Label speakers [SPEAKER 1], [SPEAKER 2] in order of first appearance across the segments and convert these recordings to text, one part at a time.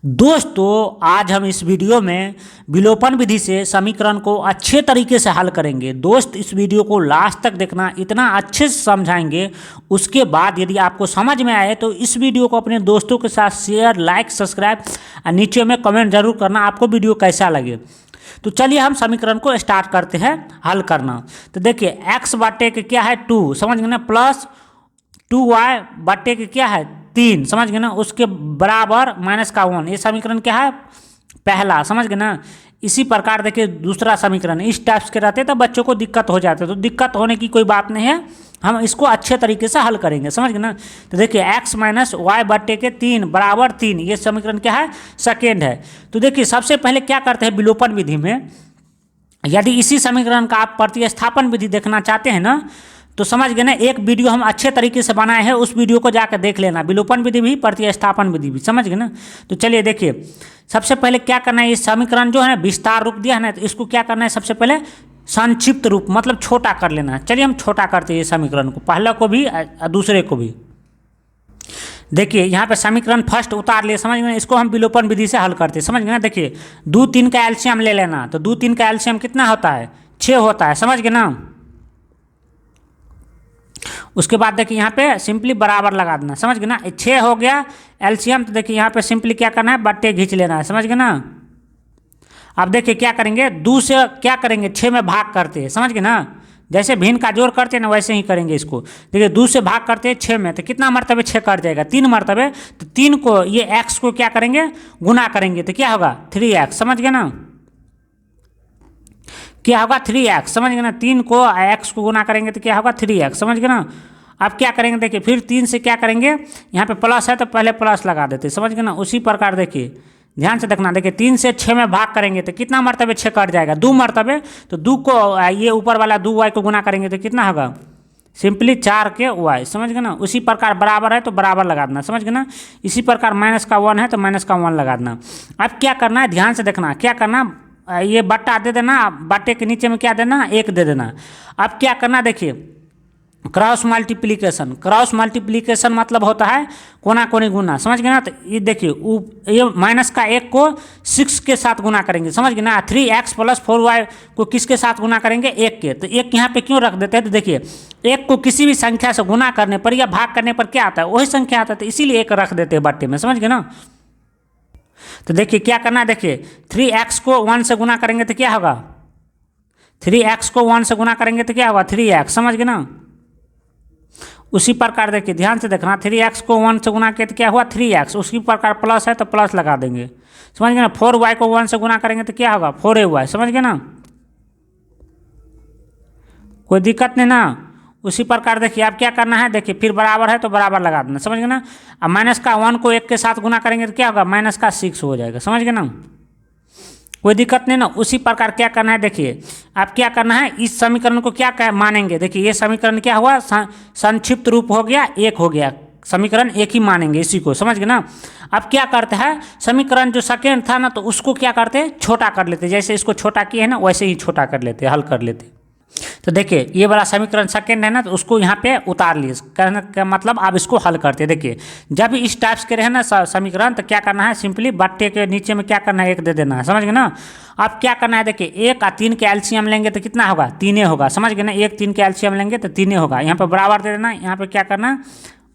[SPEAKER 1] दोस्तों आज हम इस वीडियो में विलोपन विधि से समीकरण को अच्छे तरीके से हल करेंगे। दोस्त इस वीडियो को लास्ट तक देखना, इतना अच्छे से समझाएंगे। उसके बाद यदि आपको समझ में आए तो इस वीडियो को अपने दोस्तों के साथ शेयर, लाइक, सब्सक्राइब और नीचे में कमेंट जरूर करना आपको वीडियो कैसा लगे। तो चलिए हम समीकरण को स्टार्ट करते हैं हल करना। तो देखिए x बटे के क्या है 2, समझ गए ना, प्लस 2y बटे के क्या है 3, समझ गए ना, उसके बराबर माइनस का 1। ये समीकरण क्या है पहला, समझ गए ना। इसी प्रकार देखिए दूसरा समीकरण इस टाइप्स के रहते तो बच्चों को दिक्कत हो जाते, तो दिक्कत होने की कोई बात नहीं है, हम इसको अच्छे तरीके से हल करेंगे, समझ गए ना। तो देखिए x माइनस वाई बटे के 3 बराबर 3, ये समीकरण क्या है सेकेंड है। तो देखिए सबसे पहले क्या करते हैं विलोपन विधि में, यदि इसी समीकरण का आप प्रतिस्थापन विधि देखना चाहते हैं ना, तो समझ गए ना, एक वीडियो हम अच्छे तरीके से बनाए हैं, उस वीडियो को जाकर देख लेना, विलोपन विधि भी प्रतिस्थापन विधि भी, समझ गए ना। तो चलिए देखिए सबसे पहले क्या करना है, ये समीकरण जो है ना विस्तार रूप दिया है ना, तो इसको क्या करना है सबसे पहले संक्षिप्त रूप मतलब छोटा कर लेना है। चलिए हम छोटा करते हैं ये समीकरण को, पहले को भी दूसरे को भी। देखिए यहाँ पे समीकरण फर्स्ट उतार लिए, समझ गए, इसको हम विलोपन विधि से हल करते हैं, समझ गए ना। देखिए 2 3 का एलसीएम ले लेना, तो 2 3 का एलसीएम कितना होता है 6 होता है, समझ गए ना। उसके बाद देखिए यहाँ पे सिंपली बराबर लगा देना, समझ गए ना, 6 हो गया एलसीएम। तो देखिए यहाँ पे सिंपली क्या करना है बट्टे खींच लेना है, समझ गए ना। अब देखिए क्या करेंगे, 2 से क्या करेंगे 6 में भाग करते हैं, समझ गए ना, जैसे भिन्न का जोड़ करते हैं ना वैसे ही करेंगे इसको। देखिए 2 से भाग करते हैं 6 में, तो कितना मरतबे 6 कट जाएगा 3 मरतबे, तो 3 को ये x को क्या करेंगे गुना करेंगे, तो क्या होगा 3x, समझ गए ना, क्या होगा 3x, समझ गए ना। 3 को x को गुना करेंगे तो क्या होगा 3x, समझ गए ना। अब क्या करेंगे देखिए फिर 3 से क्या करेंगे, यहाँ पे प्लस है तो पहले प्लस लगा देते, समझ गए ना। उसी प्रकार देखिए ध्यान से देखना, देखिए 3 से 6 में भाग करेंगे तो कितना मरतबे 6 कट जाएगा 2 मरतबे, तो 2 को ये ऊपर वाला 2y को गुना करेंगे तो कितना होगा सिंपली 4 के y, समझ गए ना। उसी प्रकार बराबर है तो बराबर लगा देना, समझ गए ना। इसी प्रकार माइनस का 1 है तो माइनस का 1 लगा देना। अब क्या करना है ध्यान से देखना, क्या करना, ये बट्टा दे देना, बट्टे के नीचे में क्या देना 1 दे देना। अब क्या करना देखिए क्रॉस मल्टीप्लिकेशन, क्रॉस मल्टीप्लिकेशन मतलब होता है कोना कोनी गुना, समझ गए ना। तो ये देखिए ये माइनस का 1 को 6 के साथ गुना करेंगे, समझ गए ना। 3x प्लस 4y को किसके साथ गुना करेंगे 1 के, तो 1 यहाँ पे क्यों रख देते हैं, तो देखिए 1 को किसी भी संख्या से गुना करने पर या भाग करने पर क्या आता है वही संख्या आता है, तो इसीलिए 1 रख देते हैं बट्टे में, समझ गए ना। तो देखिए क्या करना है, देखिए 3x को 1 से गुना करेंगे तो क्या होगा 3x को 1 से गुना करेंगे तो क्या होगा 3x, समझ गए ना। उसी प्रकार देखिए ध्यान से देखना, 3x को 1 से गुना किया तो क्या हुआ 3x, उसी प्रकार प्लस है तो प्लस लगा देंगे, समझ गए ना। 4y को 1 से गुना करेंगे तो क्या होगा 4ay, समझ गए ना, कोई दिक्कत नहीं ना। उसी प्रकार देखिए अब क्या करना है, देखिए फिर बराबर है तो बराबर लगा देना, समझ गए ना। अब माइनस का 1 को 1 के साथ गुना करेंगे तो क्या होगा माइनस का 6 हो जाएगा, समझ गए ना, कोई दिक्कत नहीं ना। उसी प्रकार क्या करना है देखिए अब क्या करना है, इस समीकरण को क्या मानेंगे, देखिए ये समीकरण क्या हुआ संक्षिप्त रूप हो गया, 1 हो गया, समीकरण 1 ही मानेंगे इसी को, समझ गए ना। अब क्या करते हैं समीकरण जो सेकेंड था ना, तो उसको क्या करते हैं छोटा कर लेते, जैसे इसको छोटा किए है ना वैसे ही छोटा कर लेते, हल कर लेते। तो देखिए ये वाला समीकरण सेकेंड है ना, तो उसको यहाँ पे उतार लिए, कहने का मतलब आप इसको हल करते हैं। देखिए जब इस टाइप्स के रहे ना समीकरण, तो क्या करना है सिंपली बट्टे के नीचे में क्या करना है 1 दे देना है, समझ गए ना। अब क्या करना है देखिए 1 और 3 के एलसीएम लेंगे तो कितना होगा 3 होगा, समझ गए ना। 1 3 के एलसीएम लेंगे तो 3 होगा, यहाँ पे बराबर दे देना, यहाँ पे क्या करना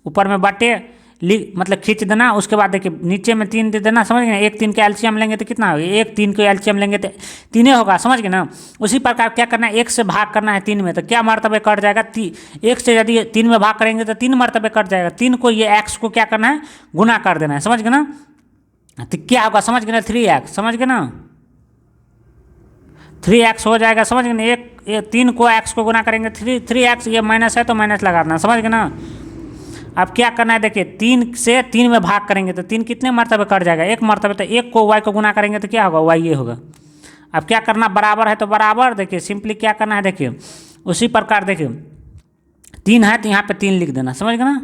[SPEAKER 1] ऊपर में बट्टे मतलब खींच देना। उसके बाद देखिए नीचे में 3 दे देना, समझ गए ना। 1 3 के एलसीएम लेंगे तो कितना होगा 1 3 के एलसीएम लेंगे तो 3 होगा, समझ गए ना। उसी प्रकार क्या करना है 1 से भाग करना है 3 में, तो क्या मरतबे कट जाएगा 1 से यदि 3 में भाग करेंगे तो 3 मरतबे कट जाएगा। 3 को ये x को क्या करना है गुना कर देना है, समझ गए ना। तो क्या होगा समझ गए ना 3x, समझ गए ना 3x हो जाएगा, समझ गए ना। 3 को x को गुना करेंगे 3x, ये माइनस है तो माइनस लगा देना, समझ गए ना। अब क्या करना है देखिए 3 से 3 में भाग करेंगे तो 3 कितने मरतबे कट जाएगा 1 मरतबे, तो 1 को y को गुना करेंगे तो क्या होगा y ये होगा। अब क्या करना बराबर है तो बराबर, देखिए सिंपली क्या करना है देखिए उसी प्रकार देखिए 3 है तो यहाँ पे 3 लिख देना, समझ गए ना।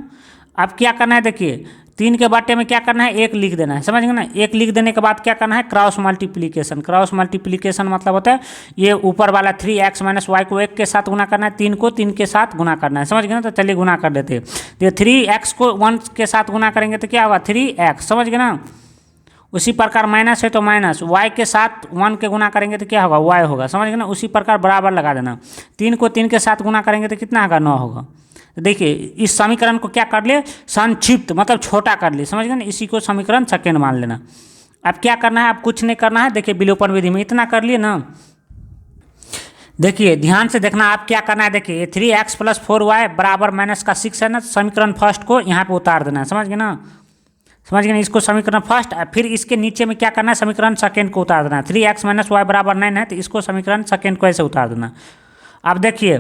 [SPEAKER 1] अब क्या करना है देखिए 3 के बट्टे में क्या करना है 1 लिख देना है, समझ गए ना। 1 लिख देने के बाद क्या करना है क्रॉस मल्टीप्लिकेशन, क्रॉस मल्टीप्लिकेशन मतलब होता है ये ऊपर वाला 3x माइनस वाई को 1 के साथ गुना करना है, 3 को 3 के साथ गुना करना है, समझ गए ना। तो चलिए गुना कर देते हैं, तो 3x को 1 के साथ गुना करेंगे तो क्या होगा 3x, समझ गए ना। उसी प्रकार माइनस है तो माइनस, y के साथ 1 के गुना करेंगे तो क्या होगा, y होगा, समझ गए ना। उसी प्रकार बराबर लगा देना, 3 को 3 के साथ गुना करेंगे तो कितना होगा, 9 होगा। तो देखिए इस समीकरण को क्या कर लिए, संक्षिप्त मतलब छोटा कर लिए, समझ गए ना। इसी को समीकरण सेकेंड मान लेना। अब क्या करना है, अब कुछ नहीं करना है। देखिए विलोपन विधि में इतना कर लिए ना। देखिए ध्यान से देखना, आप क्या करना है, देखिए 3x + 4y बराबर -6 है ना, समीकरण फर्स्ट को यहाँ पे उतार देना है, समझ गए ना। समझ गए ना, इसको समीकरण फर्स्ट, फिर इसके नीचे में क्या करना है, समीकरण सेकेंड को उतार देना है। 3x - y बराबर 9 है तो इसको समीकरण सेकेंड को ऐसे उतार देना। अब देखिए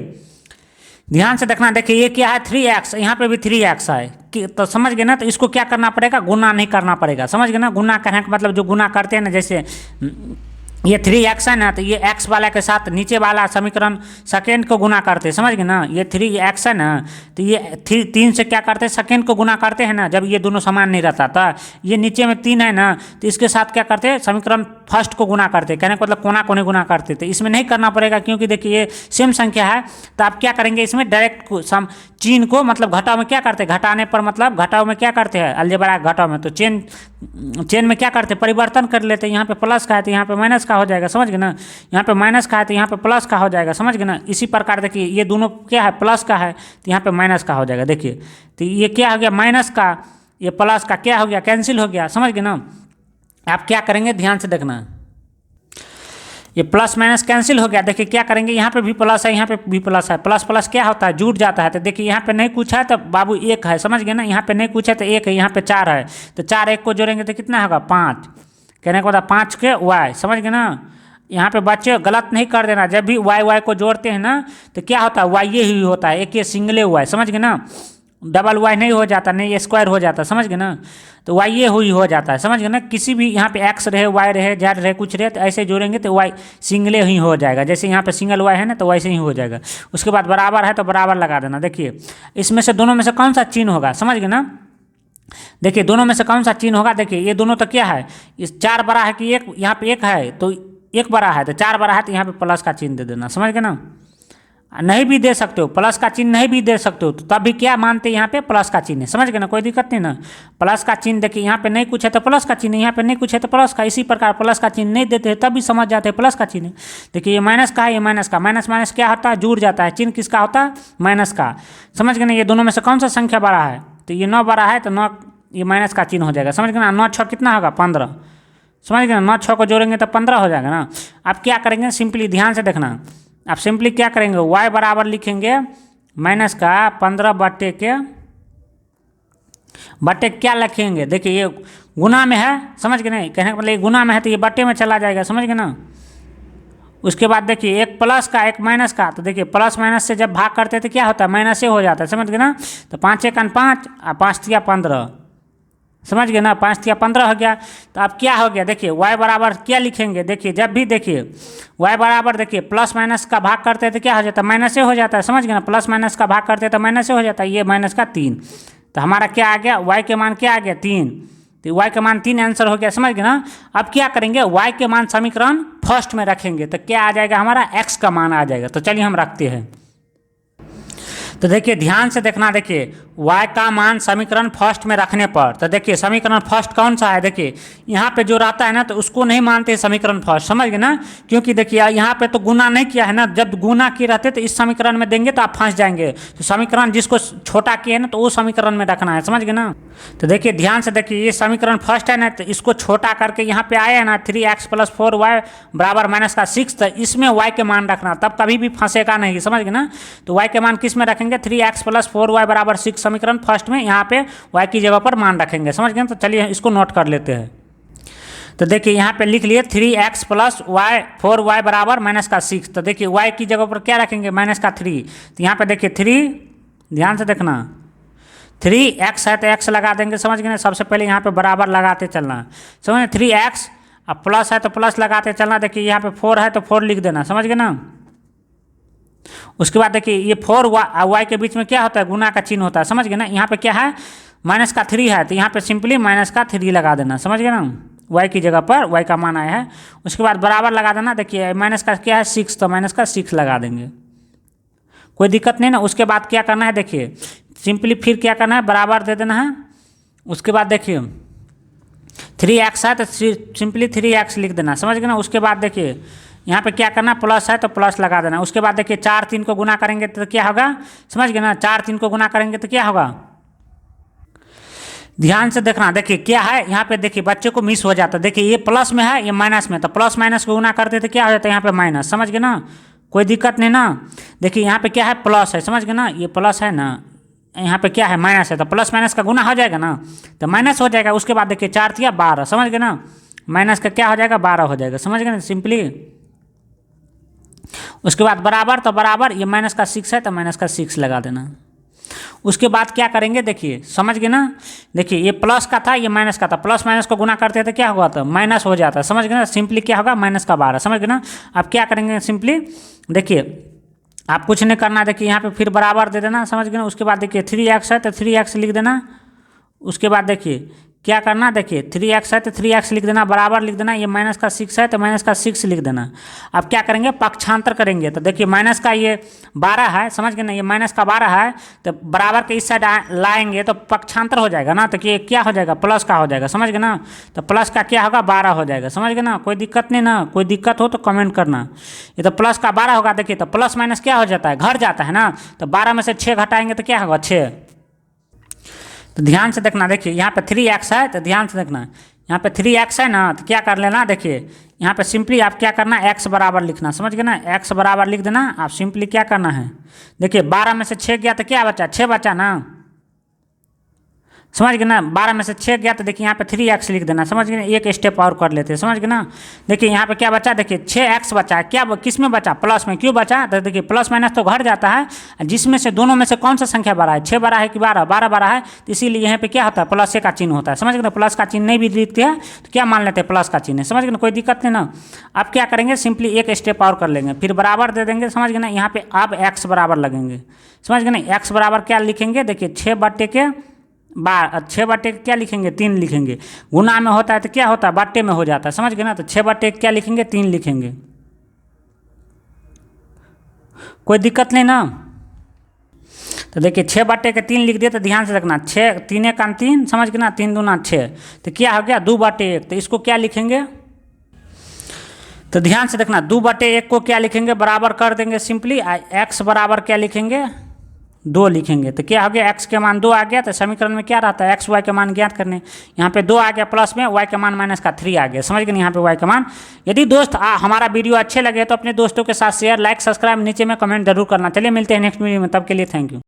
[SPEAKER 1] ध्यान से देखना, देखिए ये क्या है, 3x, यहाँ पे भी 3x है तो समझ गए ना। तो इसको क्या करना पड़ेगा, गुना नहीं करना पड़ेगा, समझ गए ना। गुना करने का मतलब जो गुना करते हैं ना, जैसे ये 3x है ना, तो ये x वाला के साथ नीचे वाला समीकरण सेकेंड को गुना करते हैं, समझ गए ना। ये 3x है ना, तो ये 3 से क्या करते हैं, सेकेंड को गुना करते हैं ना, जब ये दोनों समान नहीं रहता था। ये नीचे में 3 है ना, तो इसके साथ क्या करते हैं, समीकरण फर्स्ट को गुना करते हैं, कहने का मतलब कोना कोने गुना करते थे। इसमें नहीं करना पड़ेगा क्योंकि देखिए ये सेम संख्या है। तो आप क्या करेंगे, इसमें डायरेक्ट चिन्ह को मतलब घटाव में क्या करते हैं, घटाने पर मतलब घटाव में क्या करते हैं, अलजेब्रा घटाव में तो चेन में क्या करते हैं, परिवर्तन कर लेते हैं। यहाँ पे प्लस का है तो यहाँ पे माइनस का हो जाएगा, समझ गए ना। यहाँ पे माइनस का है तो यहाँ पे प्लस का हो जाएगा, समझ गए ना। इसी प्रकार देखिए ये दोनों क्या है, प्लस का है तो यहाँ पे माइनस का हो जाएगा। देखिए तो ये क्या हो गया, माइनस का, ये प्लस का क्या हो गया, कैंसिल हो गया, समझ गए ना। आप क्या करेंगे, ध्यान से देखना, ये प्लस माइनस कैंसिल हो गया। देखिए क्या करेंगे, यहाँ पे भी प्लस है, यहाँ पे भी प्लस है, प्लस प्लस क्या होता है, जुड़ जाता है। तो देखिए यहाँ पे नहीं कुछ है तो बाबू 1 है, समझ गए ना। यहाँ पे नहीं कुछ है तो 1 है, यहाँ पे 4 है तो 4 1 को जोड़ेंगे तो कितना होगा, 5। कहने का मतलब 5 के y, समझ गए ना। यहाँ पे बच्चे गलत नहीं कर देना, जब भी y को जोड़ते हैं ना तो क्या होता है, y ही होता है, एक ये सिंगले y, समझ गए ना। डबल y नहीं हो जाता, नहीं स्क्वायर हो जाता, समझ गए ना। तो y ये हुई हो जाता है, समझ गए ना। किसी भी यहाँ पे x रहे, y रहे, z रहे, कुछ रहे तो ऐसे जोड़ेंगे तो y सिंगले ही हो जाएगा। जैसे यहाँ पे सिंगल y है ना तो वैसे ही हो जाएगा। उसके बाद बराबर है तो बराबर लगा देना। देखिए इसमें से दोनों में से कौन सा चिन्ह होगा, समझ गए ना। देखिए दोनों में से कौन सा चिन्ह होगा, देखिए ये दोनों तो क्या है, इस 4 बड़ा है कि 1, यहाँ पे 1 है तो 1 बड़ा है, तो 4 बड़ा है तो यहाँ पे प्लस का चिन्ह दे देना, समझ गए ना। नहीं भी दे सकते हो, प्लस का चिन्ह नहीं भी दे सकते हो तो तब भी क्या मानते हैं, यहाँ पे प्लस का चिन्ह है, समझ गए ना, कोई दिक्कत नहीं ना। प्लस का चिन्ह देखिए यहाँ पे नहीं कुछ है तो प्लस का चिन्ह, यहाँ पे नहीं कुछ है तो प्लस का। इसी प्रकार प्लस का चिन्ह नहीं देते हैं तब भी समझ जाते हैं प्लस का चिन्ह। देखिए ये माइनस का है, ये माइनस का, माइनस माइनस क्या होता है, जुड़ जाता है। चिन्ह किसका होता है, माइनस का, समझ गए ना। ये दोनों में से कौन सा संख्या बड़ा है, तो ये 9 बड़ा है तो 9 ये माइनस का चिन्ह हो जाएगा, समझ गए ना। 9 6 कितना होगा, 15, समझ गए ना। 9 6 को जोड़ेंगे तो 15 हो जाएगा ना। आप क्या करेंगे, सिंपली ध्यान से देखना, आप सिंपली क्या करेंगे, y बराबर लिखेंगे माइनस का 15 बट्टे क्या लिखेंगे। देखिए ये गुना में है, समझ गए नहीं, कहने का मतलब ये गुना में है तो ये बट्टे में चला जाएगा, समझ गए ना। उसके बाद देखिए एक प्लस का एक माइनस का, तो देखिए प्लस माइनस से जब भाग करते हैं तो क्या होता है, माइनस से हो जाता है, समझ गए ना। तो 5 1 5 और 5 3 15, समझ गए ना। 5 3 15 हो गया। तो अब क्या हो गया, देखिए y बराबर क्या लिखेंगे, देखिए जब भी देखिए y बराबर देखिए प्लस माइनस का भाग करते हैं तो क्या हो जाता है, माइनस से हो जाता है, समझ गए ना। प्लस माइनस का भाग करते हैं तो माइनस से हो जाता है, ये माइनस का 3। तो हमारा क्या आ गया, y के मान क्या आ गया, 3। तो y के मान 3 आंसर हो गया, समझ गए ना। अब क्या करेंगे, y के मान समीकरण फर्स्ट में रखेंगे तो क्या आ जाएगा, हमारा x का मान आ जाएगा। तो चलिए हम रखते हैं। तो देखिए ध्यान से देखना, देखिए y का मान समीकरण फर्स्ट में रखने पर, तो देखिए समीकरण फर्स्ट कौन सा है, देखिए यहाँ पे जो रहता है ना तो उसको नहीं मानते समीकरण फर्स्ट, समझ गए ना। क्योंकि देखिए यहाँ पे तो गुना नहीं किया है ना, जब गुना किए रहते तो इस समीकरण में देंगे तो आप फंस जाएंगे। तो समीकरण जिसको छोटा किए है ना तो वो समीकरण में रखना है, समझ गए ना। तो देखिए ध्यान से देखिए ये समीकरण फर्स्ट है ना, तो इसको छोटा करके यहाँ पे आया है ना 3x + 4y बराबर -6, तो इसमें y के मान रखना, तब कभी भी फंसेगा नहीं, समझ गए ना। तो y के मान किस में रखेंगे, 3x + 4y बराबर 6 समीकरण फर्स्ट में, यहाँ पे y की जगह पर मान रखेंगे, समझ गए। तो चलिए इसको नोट कर लेते हैं। तो देखिए यहाँ पे लिख लिए 3x + 4y बराबर -6। तो देखिए y की जगह पर क्या रखेंगे, -3। तो यहाँ पे देखिए 3, ध्यान से देखना, 3x है तो x लगा देंगे, समझ गए ना। सबसे पहले यहाँ पे बराबर लगाते चलना, समझ, 3x अब प्लस है तो प्लस लगाते चलना। देखिए यहाँ पे 4 है तो 4 लिख देना, समझ गए ना। उसके बाद देखिए ये 4 y के बीच में क्या होता है, गुना का चिन्ह होता है, समझ गए ना। यहाँ पे क्या है, -3 है तो यहाँ पे सिंपली -3 लगा देना, समझ गए ना। y की जगह पर y का मान आया है। उसके बाद बराबर लगा देना, देखिए माइनस का क्या है 6, तो -6 लगा देंगे, कोई दिक्कत नहीं ना। उसके बाद क्या करना है, देखिए सिंपली फिर क्या करना है, बराबर दे देना है। उसके बाद देखिए 3x है तो सिंपली 3x लिख देना, समझ गए ना। उसके बाद देखिए यहाँ पे क्या करना, प्लस है तो प्लस लगा देना। उसके बाद देखिए 4 3 को गुना करेंगे तो क्या होगा, समझ गए ना। 4 3 को गुना करेंगे तो क्या होगा, ध्यान से देखना। देखिए क्या है यहाँ पे, देखिए बच्चे को मिस हो जाता है। देखिए ये प्लस में है, ये माइनस में, तो प्लस माइनस को गुना करते तो क्या हो जाता है यहाँ पे माइनस, समझ गए ना। कोई दिक्कत नहीं ना। देखिए यहाँ पे क्या है, प्लस है, समझ गए ना। ये प्लस है ना, यहाँ पे क्या है माइनस है, तो प्लस माइनस का गुना हो जाएगा ना, तो माइनस हो जाएगा। उसके बाद देखिए 4 तिया 12, समझ गए ना। माइनस का क्या हो जाएगा, 12 हो जाएगा, समझ गए ना सिंपली। उसके बाद बराबर, तो बराबर ये माइनस का 6 है तो माइनस का 6 लगा देना। उसके बाद क्या करेंगे, देखिए समझ गए ना। देखिए ये प्लस का था, ये माइनस का था, प्लस माइनस को गुना करते थे क्या हुआ था, माइनस हो जाता है, समझ गए ना। सिंपली क्या होगा, माइनस का 12, समझ गए ना। अब क्या करेंगे सिंपली, देखिए आप कुछ नहीं करना, देखिए यहाँ पे फिर बराबर दे देना, समझ गए ना। उसके बाद देखिए 3x है तो 3x लिख देना। उसके बाद देखिए क्या करना, देखिए 3x है तो 3x लिख देना, बराबर लिख देना। ये माइनस का 6 है तो माइनस का 6 लिख देना। अब क्या करेंगे, पक्षांतर करेंगे, तो देखिए माइनस का ये 12 है, समझ गए ना। ये माइनस का 12 है तो बराबर के इस साइड लाएंगे तो पक्षांतर हो जाएगा ना, तो ये क्या हो जाएगा, प्लस का हो जाएगा, समझ गए ना। तो प्लस का क्या होगा, 12 हो जाएगा, समझ गए ना। कोई दिक्कत नहीं ना, कोई दिक्कत हो तो कमेंट करना। ये तो प्लस का 12 होगा। देखिए तो प्लस माइनस क्या हो जाता है, घट जाता है ना। तो 12 में से 6 घटाएंगे तो क्या होगा, 6। तो ध्यान से देखना, देखिए यहाँ पे 3x है तो ध्यान से देखना, यहाँ पे 3x है ना, तो क्या कर लेना, देखिए यहाँ पे सिंपली आप क्या करना, x बराबर लिखना, समझ गए ना। x बराबर लिख देना। आप सिंपली क्या करना है, देखिए 12 में से 6 गया तो क्या बचा, 6 बचा ना, समझ गए ना। 12 में से 6 गया तो देखिए यहाँ पे 3x लिख देना, समझ गए। एक स्टेप और कर लेते हैं, समझ गए ना। देखिए यहाँ पे क्या बचा, देखिए 6x बचा, क्या किस में बचा, प्लस में। क्यों बचा, तो देखिए प्लस माइनस तो घट जाता है, जिसमें से दोनों में से कौन सा संख्या बड़ा है, 6 बड़ा है कि 12, 12 बड़ा है, तो इसीलिए यहाँ पे क्या होता है, प्लस का चिन्ह होता है, समझ गए ना। प्लस का चिन्ह नहीं भी दिखते हैं तो क्या मान लेते हैं, प्लस का चिन्ह है, समझ गए ना। कोई दिक्कत नहीं ना। अब क्या करेंगे, सिंपली एक स्टेप और कर लेंगे, फिर बराबर दे देंगे, समझ गए ना। यहाँ पे अब x बराबर लगेंगे, समझ गए ना। x बराबर क्या लिखेंगे, देखिए 6 बट्टे के क्या लिखेंगे, 3 लिखेंगे। गुना में होता है तो क्या होता है, बट्टे में हो जाता है, समझ गए ना। तो 6 बट्टे क्या लिखेंगे, 3 लिखेंगे। कोई दिक्कत नहीं ना। तो देखिए 6 बट्टे के 3 लिख दिए, तो ध्यान से रखना, 6 3 का 3, समझ गए ना, 3 दूना 6, तो क्या हो गया 2 बट्टे 1। तो इसको क्या लिखेंगे, तो ध्यान से देखना, 2 बट्टे 1 को क्या लिखेंगे, बराबर कर देंगे सिंपली। x बराबर क्या लिखेंगे, 2 लिखेंगे। तो क्या हो गया, x के मान 2 आ गया। तो समीकरण में क्या रहता है, x y के मान ज्ञात करने। यहाँ पे 2 आ गया प्लस में, y के मान माइनस का 3 आ गया, समझ गए। यहाँ पे y का मान। यदि दोस्त हमारा वीडियो अच्छे लगे तो अपने दोस्तों के साथ शेयर, लाइक, सब्सक्राइब नीचे में कमेंट जरूर करना। चलिए मिलते हैं नेक्स्ट वीडियो में, तब के लिए थैंक यू।